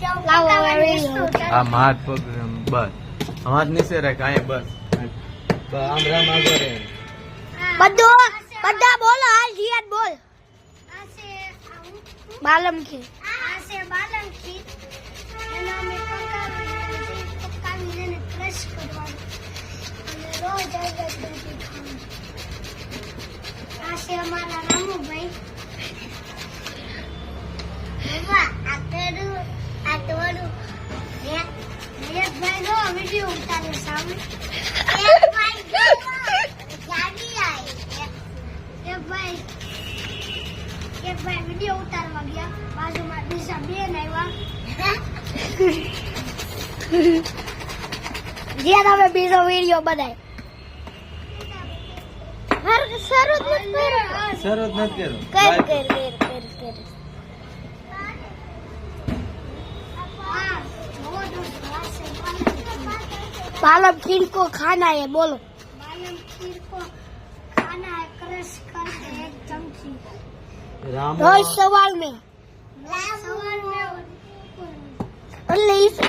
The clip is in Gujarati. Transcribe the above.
આ હાથ પગ બસ હાથ નીચે રાખ આય બસ આમ રામ આગળ રે બધા બોલો હાલ જીયાદ બોલ બાલમ ખીર બાલમ ખીર એના મે પકાવીને ક્રશ કરવાનું અને રોજ આગળ ખાવાનું આ છે અમારા રામુભાઈ એક ભાઈ નો વિડિયો ઉતારે સામે એક ભાઈ વિડિયો ઉતારવા ગયા બાજુમાં બીજા બેન આવ્યા જ્યાં હવે બીજો વિડિયો બનાય શરત નથી કરો કર बालम खीर को खाना है बोलो बालम खीर को खाना है क्रश करके एक चमची रोज सवाल में